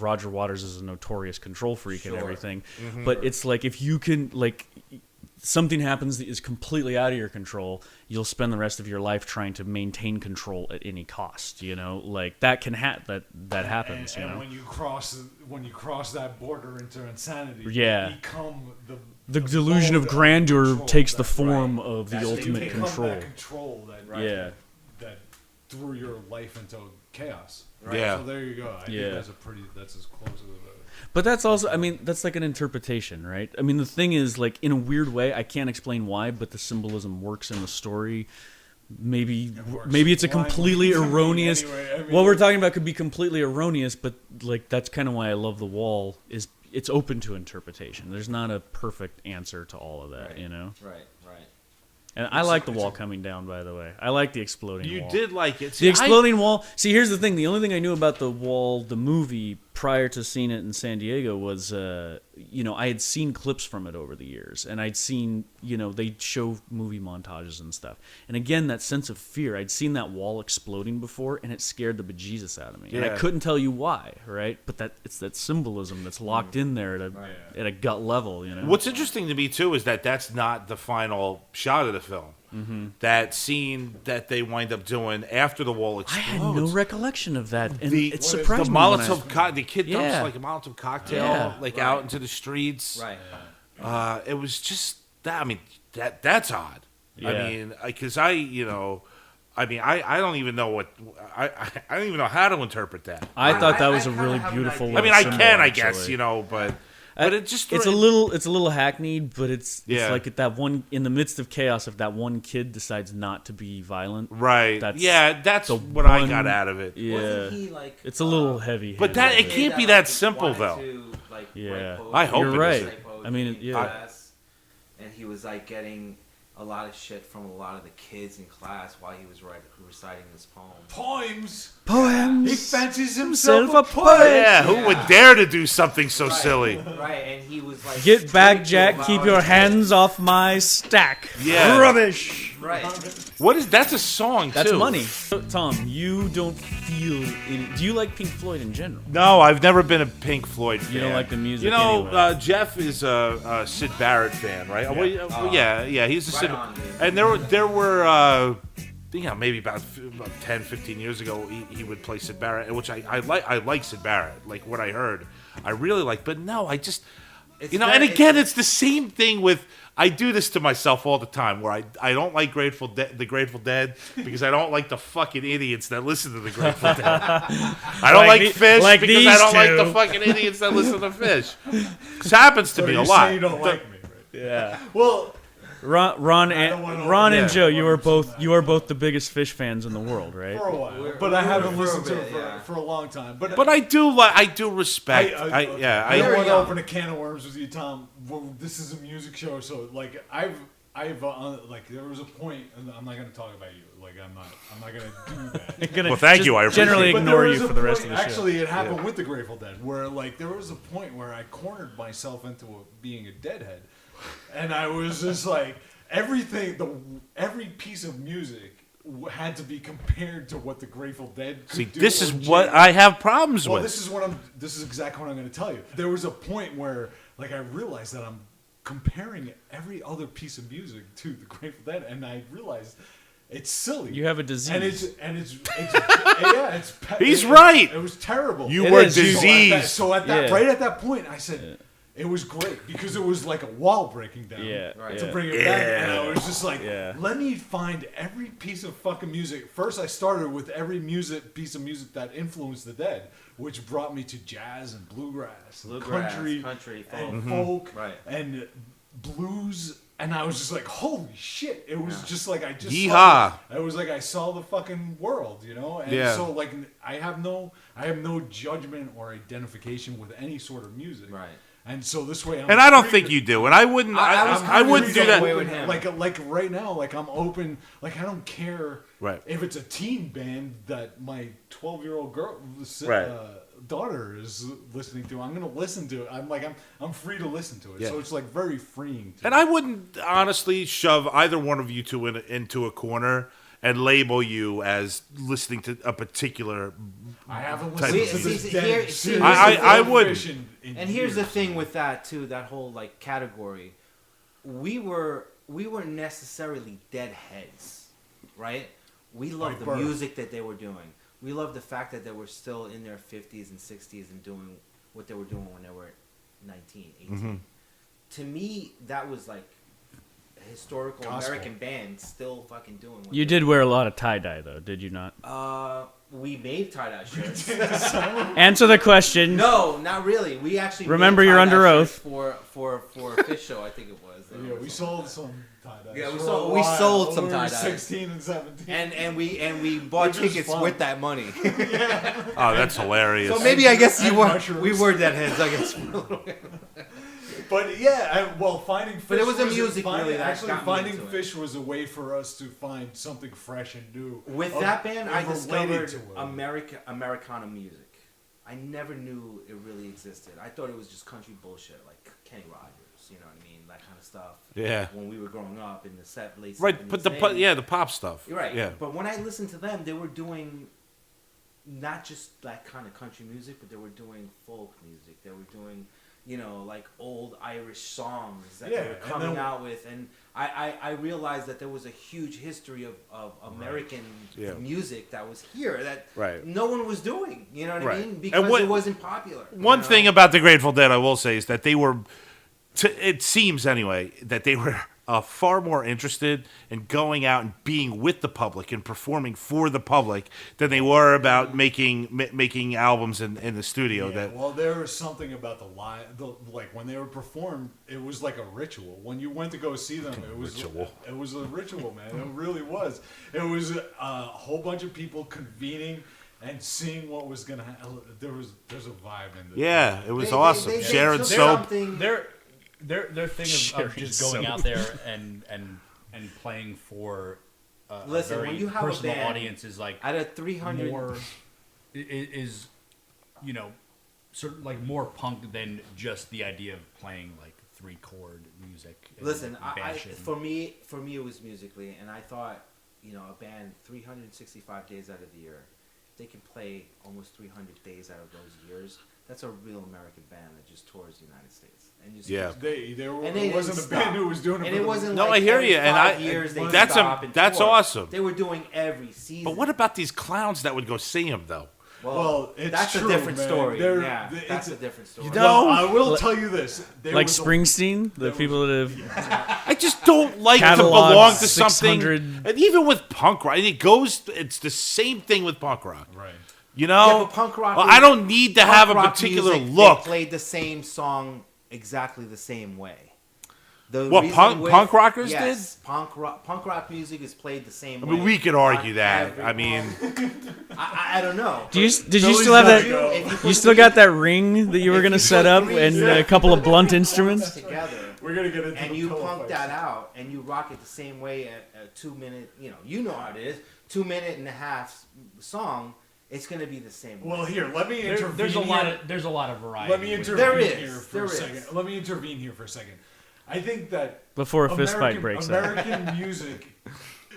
Roger Waters is a notorious control freak and everything, but it's like if you can, like, something happens that is completely out of your control, you'll spend the rest of your life trying to maintain control at any cost. Like that can that happens. And when you cross that border into insanity, Yeah. you become The delusion mode of grandeur control takes the that- form of the That's the ultimate you become control. that control that Yeah. that threw your life into chaos. Right. Yeah. So there you go. I Yeah. think that's as close as But that's also, that's like an interpretation, right? The thing is, like, in a weird way, I can't explain why, but the symbolism works in the story. Maybe it's a Why- completely to me erroneous. anyway. What we're talking about could be completely erroneous, but like that's kind of why I love The Wall. Is it's open to interpretation. There's not a perfect answer to all of that, Right. And I like The Wall coming down, by the way. I like the exploding You wall. did like it. The exploding wall. See, here's the thing. The only thing I knew about The Wall, the movie, prior to seeing it in San Diego was, I had seen clips from it over the years. And I'd seen, they'd show movie montages and stuff. And again, that sense of fear. I'd seen that wall exploding before, and it scared the bejesus out of me. And I Yeah. couldn't tell you why, right? But it's that symbolism that's locked in there at a gut level, What's interesting to me too is that that's not the final shot of the film. Mm-hmm. That scene that they wind up doing after the wall I explodes. had no recollection of that, and The it surprised the me. when I- Molotov the kid dumps Yeah. like a Molotov cocktail Yeah. out into the streets. Right. It was just that. I mean, that's odd. Yeah. I mean, because I don't even know what I don't even know how to interpret that. I thought that I was a kinda really have an beautiful. idea. I mean, little I symbol, can, I guess, actually. but it just It's a little hackneyed, but it's Yeah. like at that one in the midst of chaos. If that one kid decides not to be violent, right. That's that's the what I one- got out of it. yeah, Wasn't he like? it's a little heavy. But that- handed. it can't be that simple, wanted though. to, like, Yeah. write I hope You're it right. isn't. I mean, in yeah. class, and he was like getting a lot of shit from a lot of the kids in class while he was reciting this poem. Poems. Poems. He fancies himself Self a poet. Yeah, who would dare to do something so silly? Right, and he was like, Get back, critical Jack. about Keep your it. hands off my stack. Yeah. Rubbish. Right. That's a song, That's too. money. Tom, you don't feel any. Do you like Pink Floyd in general? No, I've never been a Pink Floyd fan. You don't like the music You know, anyway. Jeff is a Sid Barrett fan, right? Yeah, he's a Right Sid. on, dude. And there were maybe about 10, 15 years ago, he would play Sid Barrett, which I like Sid Barrett, like what I heard. I really like, but no, I just, It's and very- again, it's the same thing with, I do this to myself all the time, where I don't like the Grateful Dead because I don't like the fucking idiots that listen to the Grateful Dead. I don't Like like Fish like because these I don't like two. the fucking idiots that listen to Fish. This happens to So me you a say lot. you don't like me, right? Yeah. Well, Ron don't wanna- and Yeah. Joe, you are both the biggest Fish fans in the world, right? for a while, We're- but I we're haven't for a listened to bit, it yeah. for a long time. But But I do respect. I I don't Very want to young. open a can of worms with you, Tom. Well, this is a music show, so like I've like there was a point, and I'm not going to talk about you. Like I'm not going to do that. Gonna Well, thank just you, I appreciate generally it. But ignore there you was for a the rest point- of the show. Actually, it happened with the Grateful Dead, where like there was a point where I cornered myself into being a deadhead, and I was just like every piece of music had to be compared to what the Grateful Dead could See, do. this or is what Jam. I have problems Well, with. this is exactly what I'm going to tell you. There was a point where like I realized that I'm comparing every other piece of music to the Grateful Dead, and I realized it's silly. You have a disease. and it's yeah, He's right. It was terrible. You It were is. diseased. So at that Yeah. right at that point, I said it was great because it was like a wall breaking down. Yeah, Right. To yeah. bring it back, and I was just like, Yeah. let me find every piece of fucking music. First, I started with every piece of music that influenced the Dead, which brought me to jazz and bluegrass, and Bluegrass, country, country, and folk. folk, Right. and blues. And I was just like, holy shit! It was just like I just Yeehaw. It was like I saw the fucking world, you know. And Yeah. so like I have no judgment or identification with any sort of music. Right. And so this way, I'm And I don't free think to- you do. And I wouldn't. I wouldn't do free that. away with him. Like right now, like I'm open. Like I don't care Right. if it's a teen band that my 12-year-old girl, Right. daughter is listening to. I'm gonna listen to it. I'm free to listen to it. Yeah. So it's like very freeing. To And I wouldn't honestly shove either one of you two into a corner and label you as listening to a particular. I haven't Type listened of to this music. dead Here- series I of wouldn't. fish in And here's the years. thing with that too, that whole like category. We weren't necessarily deadheads, right? We loved Like the Bird. music that they were doing. We loved the fact that they were still in their 50s and 60s and doing what they were doing when they were 19, 18. To me, that was like a historical Gospel. American band still fucking doing what You they did wear a lot of tie dye, though, did you not? we made tie-dye shirts. Answer the question. No, not really. We actually Remember, made you're tie-dye under shirts oath. for a fish show, I think it was. Yeah, we sold some tie-dye. Yeah, we for a sold- we while sold when some we were tie-dye. 16 and 17. And we bought Which was tickets fun. with that money. Oh, that's hilarious. So maybe I guess And we mushrooms. were deadheads. I guess for a little bit. But yeah, finding fish. But it was the music finding, really that actually got me finding into it. fish was a way for us to find something fresh and new. With of- that band, I related discovered to it. Americana music. I never knew it really existed. I thought it was just country bullshit, like Kenny Rogers. You know what I mean? That kind of stuff. Yeah. When we were growing up in the late 70s. Right, but the 80s. pop stuff. You're right. Yeah. But when I listened to them, they were doing not just that kind of country music, but they were doing folk music. They were doing, like old Irish songs that Yeah, they were and coming then- out with. And I realized that there was a huge history of American Yeah. music that was here that Right. no one was doing. You know what Right. I mean? And Because what- it wasn't popular. One thing about the Grateful Dead, I will say, is that they were, it seems anyway, that they were far more interested in going out and being with the public and performing for the public than they were about making albums in the studio. Yeah, That well, there was something about like when they were performed, it was like a ritual. When you went to go see them, it was Ritual. It was a ritual, man. It really was. It was a whole bunch of people convening and seeing what was gonna happen. There's a vibe in this. yeah, it was They- awesome. they Sharon took Soap. something- their thing of just Sharing going out there and playing for Listen, a very when you have a personal band, audience is like out of 300, more is you know sort of like more punk than just the idea of playing like 3-chord music. And listen, I bashing. for me it was musically, and I thought, you know, a band 365 days out of the year, if they can play almost 300 days out of those years, that's a real American band that just tours the United States. And just Yeah. There And they wasn't didn't a band stop. who was doing it. And for it the- wasn't No, like I hear every you, and 5 years they that's stop and that's tour. awesome. They were doing every season. But what about these clowns that would go see him though? Well, it's that's true, a different man. story. They're- Yeah, it's that's a- a different story. Well, I will tell you this. There Like was a- Springsteen, the there people that have I just don't like to Catalog belong to something. 600. And even with punk rock, it's the same thing with punk rock. Right. You know, Yeah, but punk rock well, is- I don't need to have a Punk rock particular music, look. They played the same song exactly the same way. The What, reason punk rockers yes, punk rock music is played the same I way. mean, we could argue on that. every- I mean, I don't know. Did you Billy's still have gotta that? go. If You still got that ring that you were if gonna you set put up three and a couple of blunt instruments? together, We're gonna get into and the you pillow punk fights. that out, and you rock it the same way at a 2 minute. You know how it is. 2.5 minute song. It's gonna be the same way. Well, here, let me intervene. There's a here. lot of variety. Let me with intervene There is, here for there a is. second. Let me intervene here for a second. I think that Before a fist fight American- breaks out. American music,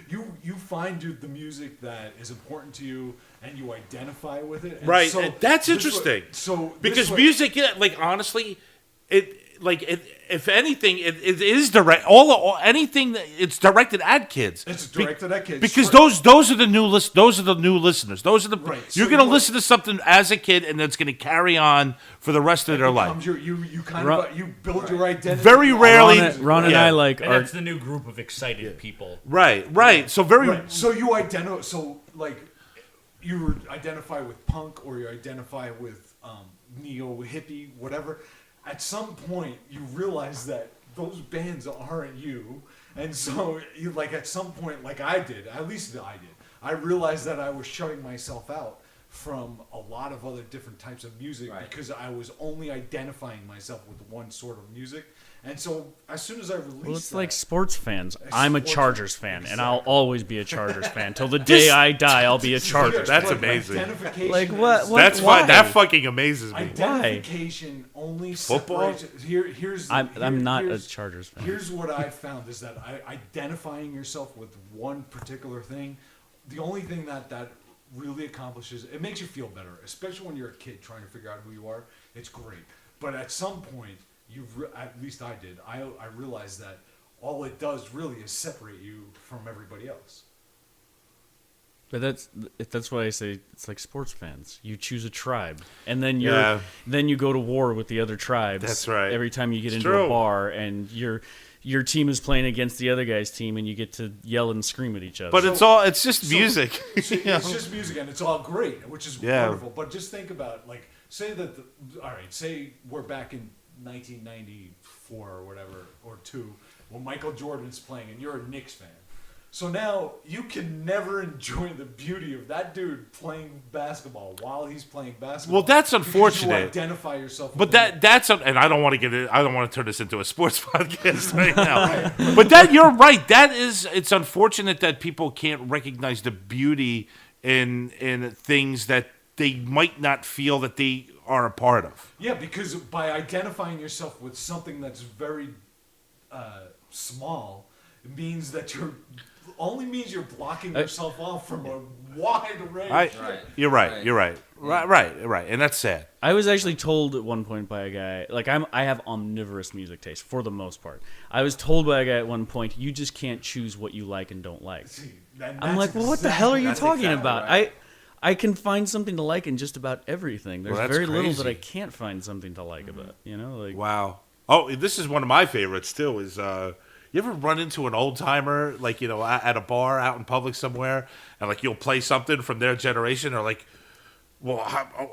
you find the music that is important to you, and you identify with it. And right? so and that's this interesting. So because this music, yeah, like honestly, if anything, it is direct. All anything that it's directed at kids. It's directed at kids. Because Right. those are the new those are the new listeners. Those are the Right. you're So going to what- listen to something as a kid, and that's going to carry on for the rest of their life. becomes you kind Ron- of you build your identity. Very on rarely- music. Ron and Yeah. I like And are that's the new group of excited people. Right. So very Right. So you identify. So like you identify with punk, or you identify with neo hippie, whatever. At some point, you realize that those bands aren't you, and so you like at some point, like I did, at least I did. I realized that I was shutting myself out from a lot of other different types of music Right. because I was only identifying myself with one sort of music. And so as soon as I released well, it's that, like sports fans. I'm a sports- Chargers fan, and I'll Exactly. always be a Chargers fan till the day I die. I'll be a Chargers. That's fan. amazing. Identification Like, what- is- what- That's why? fun. That fucking amazes me. Identification only Football? separates. Here's I'm not a here's- Chargers fan. Here's what I've found is that identifying yourself with one particular thing, the only thing that really accomplishes, it makes you feel better, especially when you're a kid trying to figure out who you are. It's great, but at some point, at least I did. I realized that all it does really is separate you from everybody else. But that's why I say it's like sports fans. You choose a tribe, and then you go to war with the other tribes. That's right. Every time you get It's into true. a bar, and your team is playing against the other guy's team, and you get to yell and scream at each other. But it's just music. So it's just music, and it's all great, which is Yeah. wonderful. But just think about, like, say that, say we're back in 1994 or whatever, or 2, when Michael Jordan's playing, and you're a Knicks fan. So now you can never enjoy the beauty of that dude playing basketball while he's playing basketball. Well, that's because unfortunate. You identify yourself. But with him. and I don't want to get it. I don't want to turn this into a sports podcast right now. But you're right. It's unfortunate that people can't recognize the beauty in things that they might not feel that they are a part of. Yeah, because by identifying yourself with something that's very small, it means that you're blocking yourself off from a wide array of shit. Right. You're right. Right. You're right. Right. And that's sad. I was actually told at one point by a guy, like I have omnivorous music taste for the most part. I was told by a guy at one point, you just can't choose what you like and don't like. And I'm that's like, well, what the hell are you That's talking exactly about? right. I can find something to like in just about everything. There's Well, that's very little that I crazy. can't find something to like about. You know, like Wow. Oh, this is one of my favorites too. Is you ever run into an old timer like at a bar out in public somewhere, and like you'll play something from their generation, or like, well,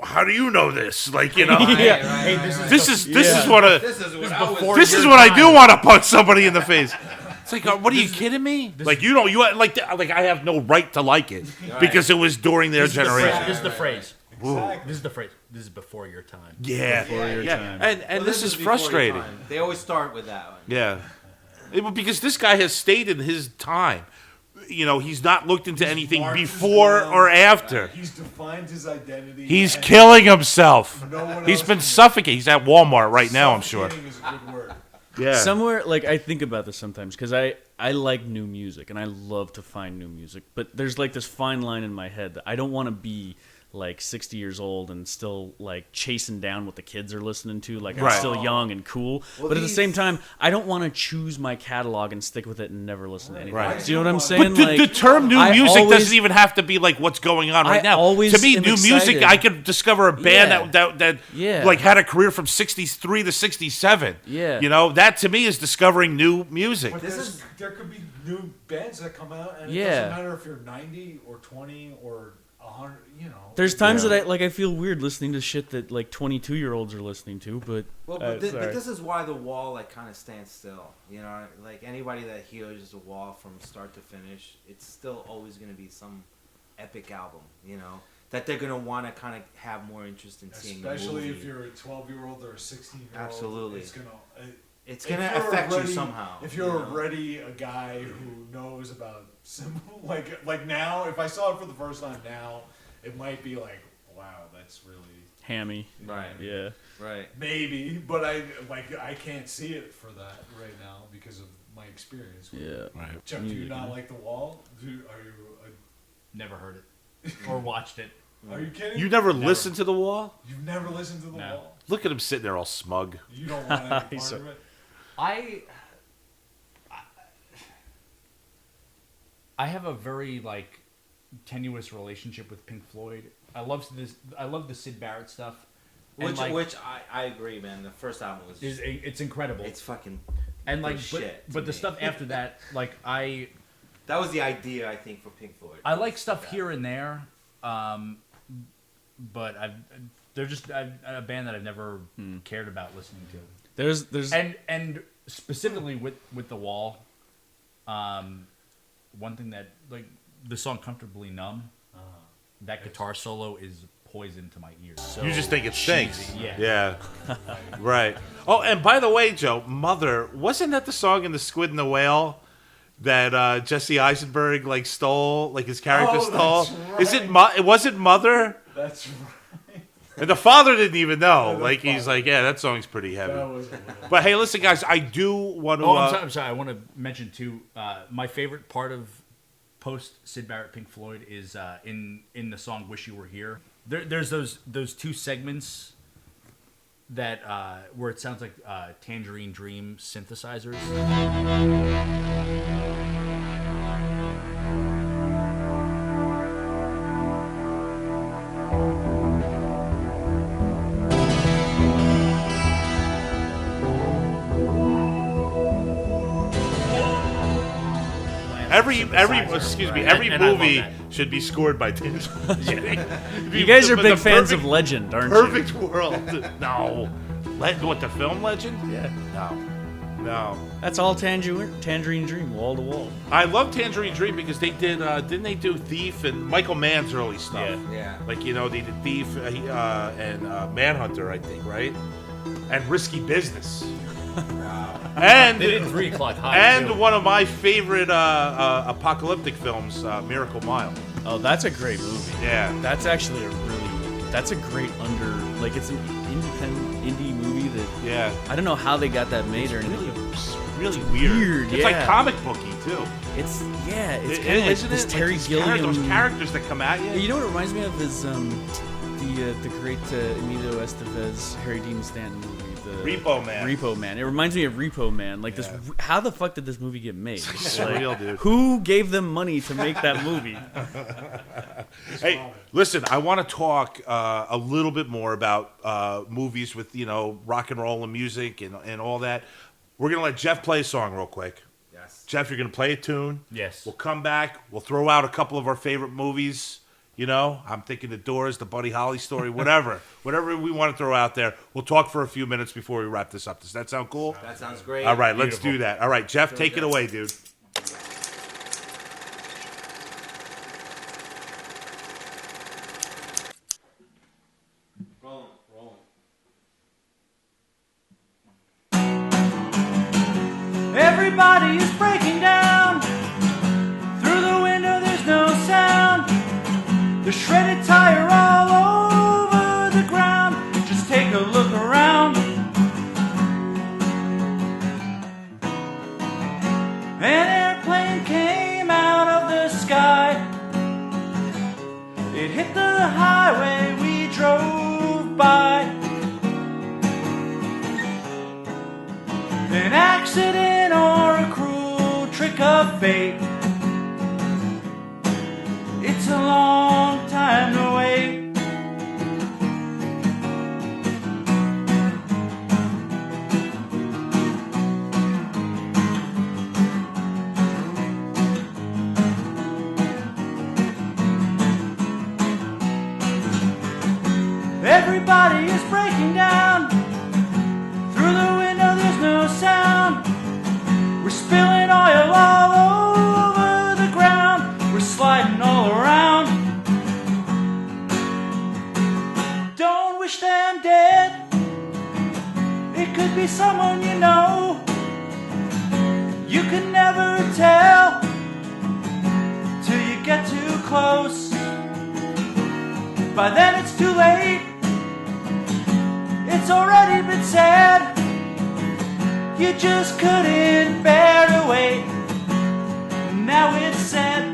how do you know this? Like Hey, this is this is what a This is what this is what I do want to punch somebody in the face. It's like, what are you kidding me? Like like I have no right to like it because it was during their generation. this is the phrase. Exactly. This is the phrase. This is before your time. Yeah, Before your yeah. time. And Well, this is before your frustrating. time. They always start with that one. Yeah. Because this guy has stayed in his time. You know, he's not looked into anything marked his before ground. or after. He's defined his identity. He's and killing himself. No one He's else been can- suffocating. He's at Walmart right now, I'm sure. Suffocating is a good word. Yeah. Somewhere, like, I think about this sometimes because I like new music and I love to find new music. But there's like this fine line in my head that I don't want to be like 60 years old and still like chasing down what the kids are listening to. Like, I'm Right. still young and cool. Well, but at the these- same time, I don't want to choose my catalog and stick with it and never listen to anything. Right. Do you know what I'm saying? But the term new I music always- doesn't even have to be like what's going on right I now. always To me, am new music, excited. I could discover a band Yeah. that Yeah. like had a career from 63 to 67. Yeah. You know, that to me is discovering new music. But there could be new bands that come out, and it Yeah. doesn't matter if you're 90 or 20 or 100. You know, There's times Yeah. that I feel weird listening to shit that like 22-year-olds are listening to, but Well, sorry. but this is why the wall like kind of stands still. You know, like anybody that hears the wall from start to finish, it's still always going to be some epic album. You know, that they're going to want to kind of have more interest in seeing. especially the movie. if you're a 12-year-old or a 16-year-old. Absolutely. It's gonna. It's if going to you're affect already- you somehow. If you you're know? already a guy who knows about like now, if I saw it for the first time now, it might be like, wow, that's really hammy. Right. Yeah. Right. maybe, but I can't see it for that right now because of my experience. with it. Yeah. Right. Jeff, do you Music, not man. like The Wall? Are you? Never heard it or watched it. Are you kidding? You never listened to The Wall? You've never listened to The No. Wall? Look at him sitting there all smug. You don't want to be He's part so- of it? I have a very like tenuous relationship with Pink Floyd. I love the Syd Barrett stuff. And, like, Which I agree, man. The first album was it's incredible. it's fucking and like good shit to but the me. stuff after that, like I that was the idea I think for Pink Floyd. like stuff here and there, but they're just a band that I've never cared about listening to. There's And specifically with The Wall, one thing that like the song "Comfortably Numb," that guitar solo is poison to my ears. So You just think it stinks. cheesy, yeah. Yeah. Right. Oh, and by the way, Joe, Mother, wasn't that the song in The Squid and the Whale that Jesse Eisenberg like stole, like his character stole? that's Is it it wasn't Mother? That's right. And the father didn't even know. Like he's like, yeah, that song's pretty heavy. That was But hey, listen, guys, I do want to. Oh, I'm sorry. I want to mention too. My favorite part of post Syd Barrett Pink Floyd is in the song "Wish You Were Here." There's those two segments that where it sounds like Tangerine Dream synthesizers. Every synthesizer, excuse me, right? every And I love movie that. should be scored by Tinge. you guys are The big fans perfect- of Legend, aren't Perfect world. No. What, the film Legend? you? Yeah. No. That's all Tangerine Dream, wall to wall. I love Tangerine Dream because they did, didn't they do Thief and Michael Mann's early stuff? Yeah. Yeah. Like, you know, they did Thief and Manhunter, I think, right? And Risky Business. And They did 3 O'clock High. and too. one of my favorite apocalyptic films, Miracle Mile. Oh, that's a great movie. Yeah. That's actually that's a great like it's an independent indie movie that Yeah. I don't know how they got that made or anything. Really weird. Weird, It's like yeah. comic booky, too. It's kind of like Isn't this it? Terry Like these Gilliam. Those characters that come at you. You know what it reminds me of is the great Emilio Estevez, Harry Dean Stanton movie, the Repo Man. Repo Man. It reminds me of Repo Man. Like Yeah. this. How the fuck did this movie get made? Surreal, dude. Who gave them money to make that movie? Hey, listen, I want to talk a little bit more about movies with, you know, rock and roll and music and all that. We're going to let Jeff play a song real quick. Yes. Jeff, you're going to play a tune. Yes. We'll come back. We'll throw out a couple of our favorite movies. You know, I'm thinking The Doors, the Buddy Holly story, whatever. Whatever we want to throw out there. We'll talk for a few minutes before we wrap this up. Does that sound cool? That sounds great. All right, let's Beautiful. do that. All right, Jeff, take it away, dude. Everybody is breaking down. Through the window there's no sound. The shredded tire all over the ground. Just take a look around. An airplane came out of the sky. It hit the highway we drove by. An accident or a cruel trick of fate. It's a long time to wait. Everybody is breaking down. Through the window there's no sound. We're spilling oil all over the ground. We're sliding all around. Don't wish them dead. It could be someone you know. You can never tell till you get too close. By then it's too late. It's already been said. You just couldn't bear to wait. Now it's said.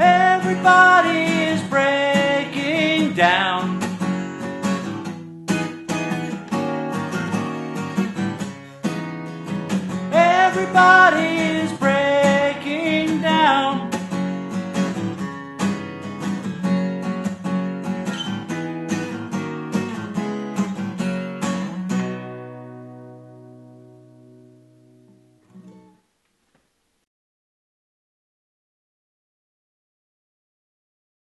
Everybody